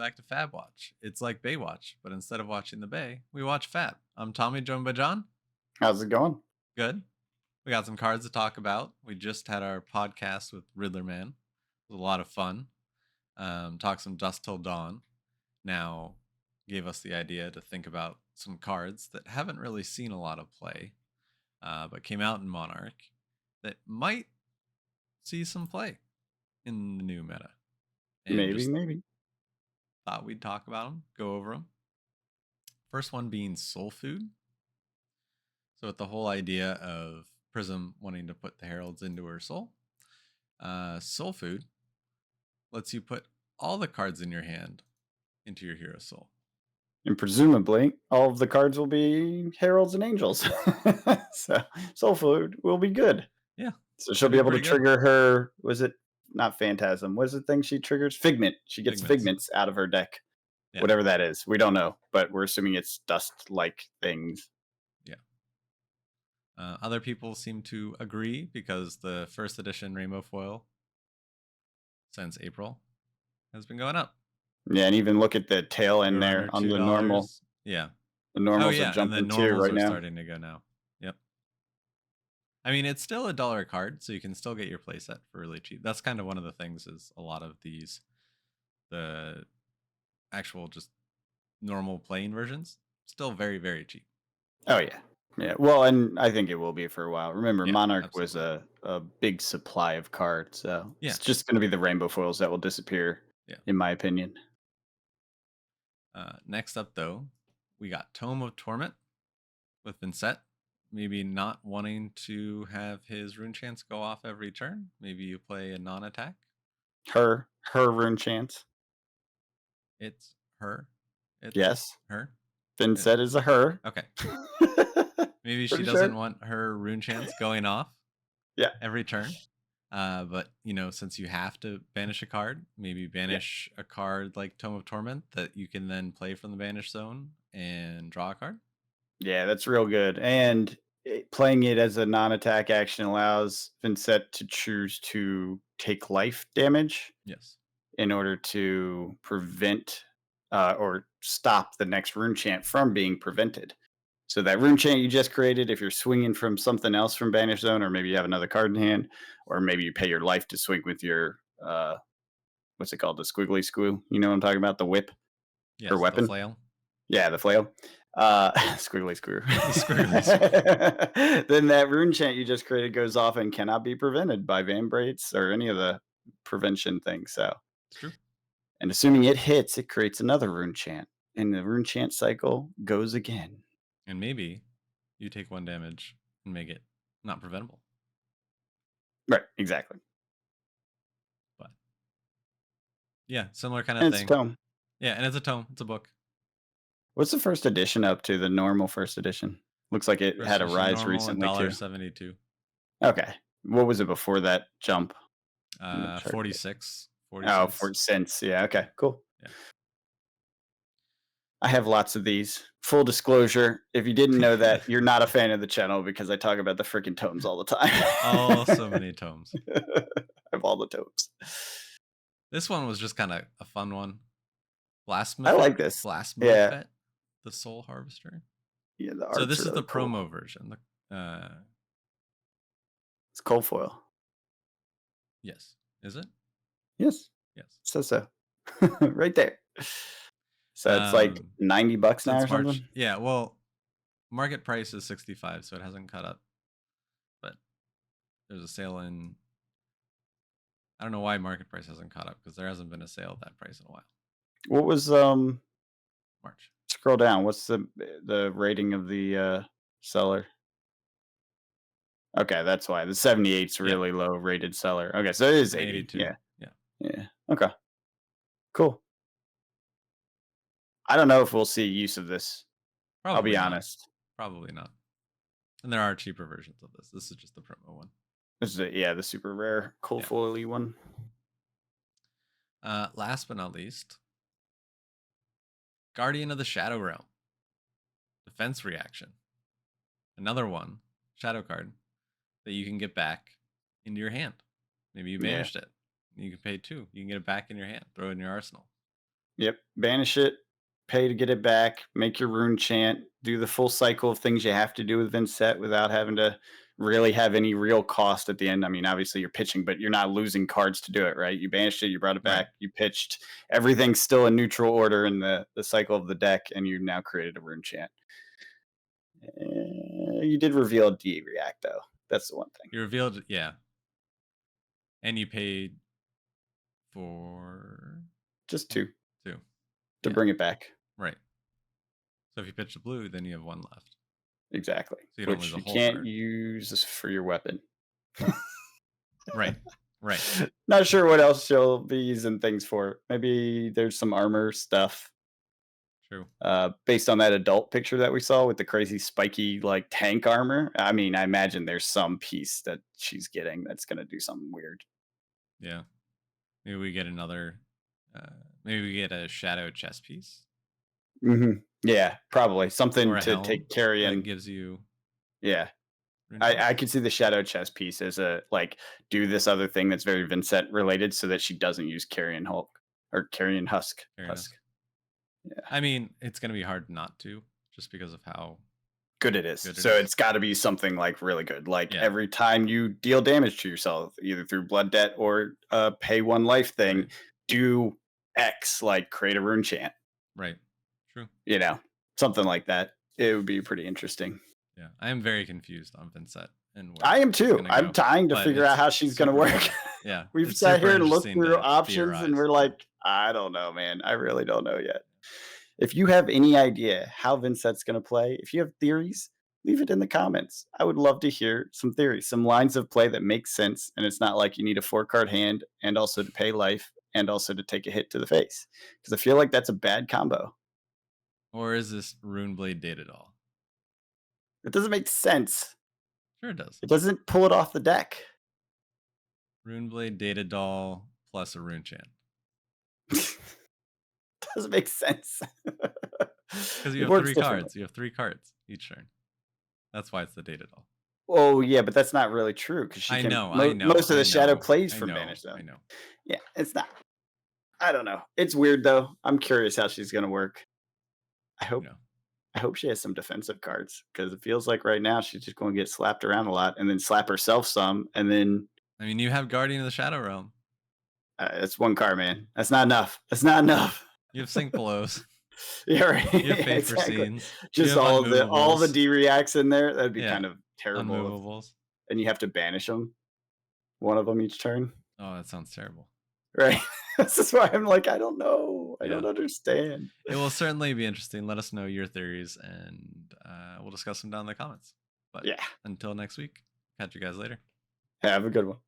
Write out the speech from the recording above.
back to FABWATCH. It's like Baywatch, but instead of watching the Bay, we watch Fab. I'm Tommy, joined by John. How's it going? Good. We got some cards to talk about. We just had our podcast with Riddler Man. It was a lot of fun. Talked some Dust Till Dawn. Now gave us the idea to think about some cards that haven't really seen a lot of play, but came out in Monarch that might see some play in the new meta. And just Maybe. thought we'd talk about them, go over them. First one being Soul Food. So with the whole idea of Prism wanting to put the heralds into her soul, Soul Food lets you put all the cards in your hand into your hero soul. And presumably, all of the cards will be heralds and angels. So Soul Food will be good. Yeah. So she'll be able to trigger her. Was it not Phantasm? What is the thing she triggers? Figment. She gets Figments out of her deck. Yeah. Whatever that is. We don't know, but we're assuming it's dust-like things. Yeah. Other people seem to agree because the first edition Rainbow Foil since April has been going up. Yeah, and even look at the tail end there on the normal. Yeah. The normals are jumping too right now. Starting to go now. Yep. I mean, it's still $1 a card, so you can still get your playset for really cheap. That's kind of one of the things is a lot of these, the actual just normal playing versions, still very, very cheap. Oh, yeah. Yeah, well, and I think it will be for a while. Remember, Yeah, Monarch absolutely. was a big supply of cards, so yeah. It's just going to be the Rainbow Foils that will disappear, in my opinion. Next up, though, we got Tome of Torment with Vincent. Maybe not wanting to have his rune chance go off every turn. Maybe you play a non-attack. Her rune chance. It's her. Yes. Her. Vincent is a her. Okay. Maybe she doesn't want her rune chance going off. Yeah. Every turn. But since you have to banish a card, maybe banish a card like Tome of Torment that you can then play from the banish zone and draw a card. Yeah, that's real good. And playing it as a non-attack action allows Vincent to choose to take life damage. Yes. In order to prevent or stop the next rune chant from being prevented. So that rune chant you just created, if you're swinging from something else from Banish Zone, or maybe you have another card in hand, or maybe you pay your life to swing with your, what's it called? The squiggly squoo. You know what I'm talking about? The whip? Yes, or weapon? The flail. Yeah, the flail. Squiggly screw. Then that rune chant you just created goes off and cannot be prevented by Vambrates or any of the prevention things. So it's true. And assuming it hits, it creates another rune chant. And the rune chant cycle goes again. And maybe you take 1 damage and make it not preventable. Right, exactly. But yeah, similar kind of thing. It's a tome. Yeah, and it's a tome. It's a book. What's the first edition up to? The normal first edition? Looks like it had a rise recently too. $1.72. Okay. What was it before that jump? 46. 40 cents. Yeah, okay, cool. Yeah. I have lots of these. Full disclosure, if you didn't know that, you're not a fan of the channel because I talk about the freaking tomes all the time. Oh, so many tomes. I have all the tomes. This one was just kind of a fun one. I like this. Blasphemous the Soul Harvester. Yeah, so this is the promo version. It's cold foil. Yes. Is it? Yes. Yes. So. Right there. So it's like $90 now or something? Yeah, well, market price is $65, so it hasn't caught up. But there's a sale in... I don't know why market price hasn't caught up, because there hasn't been a sale at that price in a while. What was... March. Scroll down. What's the rating of the seller? Okay, that's why. The 78's really low rated seller. Okay, so it is 82. Yeah. Okay. Cool. I don't know if we'll see use of this. I'll be honest. Probably not. And there are cheaper versions of this. This is just the promo one. This is the super rare cold foil-y one. Last but not least, Guardian of the Shadow Realm. Defense reaction. Another one, shadow card, that you can get back into your hand. Maybe you banished it. You can pay 2. You can get it back in your hand. Throw it in your arsenal. Yep. Banish it, pay to get it back, make your rune chant, do the full cycle of things you have to do with Vincent without having to really have any real cost at the end. I mean, obviously you're pitching, but you're not losing cards to do it, right? You banished it, you brought it Right. back, you pitched. Everything's still in neutral order in the cycle of the deck, and you've now created a rune chant. You did reveal D react though. That's the one thing. You revealed, yeah. And you paid for Just two two. to Yeah. bring it back. Right. So if you pitch a blue, then you have one left. Exactly. So you don't Which lose a you whole can't card. use this for your weapon. Right. Right. Not sure what else she'll be using things for. Maybe there's some armor stuff. True. Based on that adult picture that we saw with the crazy spiky like tank armor. I mean, I imagine there's some piece that she's getting that's gonna do something weird. Yeah. Maybe we get another. Maybe we get a shadow chess piece Yeah, probably something or a to helm take that carrying. gives you. Yeah, rune I points. could see the shadow chess piece as a like do this other thing that's very Vincent related, so that she doesn't use carrion Hulk or carrion Husk. Very nice. Husk. Yeah. I mean, it's gonna be hard not to, just because of how Good it is. good it So is. it's got to be something like really good. Like Yeah. every time you deal damage to yourself, either through blood debt or pay one life thing, Right. do X, like create a rune chant. Right. True. You know, something like that. It would be pretty interesting. Yeah. I am very confused on Vincent and where I am it's too. gonna I'm go, trying to but figure out it's how she's going to super work. fun. Yeah. We've It's sat super here and looked interesting through to options, and theorize. we're like, I don't know, man. I really don't know yet. If you have any idea how Vincent's going to play, if you have theories, leave it in the comments. I would love to hear some theories, some lines of play that make sense. And it's not like you need a 4-card hand and also to pay life and also to take a hit to the face. Because I feel like that's a bad combo. Or is this Runeblade Data Doll? It doesn't make sense. Sure, it does. It doesn't pull it off the deck. Runeblade Data Doll plus a rune chant. Doesn't make sense. Because you It have works 3 differently. cards. You have 3 cards each turn. That's why it's the Data Doll. Oh yeah, but that's not really true because she I can. know. Most of the shadow plays I from know. Banish I Zone. know. Yeah, it's not. I don't know. It's weird though. I'm curious how she's gonna work. I You hope know. I hope she has some defensive cards because it feels like right now she's just going to get slapped around a lot and then slap herself some, and then I mean, you have Guardian of the Shadow Realm. it's one card, man. That's not enough. That's not enough. You have Sync Belows. Yeah, right. You have Faith for Exactly. Scenes. Just you have all the Unmovables. D reacts in there. That'd be Yeah. kind of terrible. Unmovables. And you have to banish them, one of them each turn, Oh, that sounds terrible. right? This is why I'm like, I don't know. I Yeah. don't understand. It will certainly be interesting. Let us know your theories, and we'll discuss them down in the comments. But Yeah. until next week, catch you guys later. Have a good one.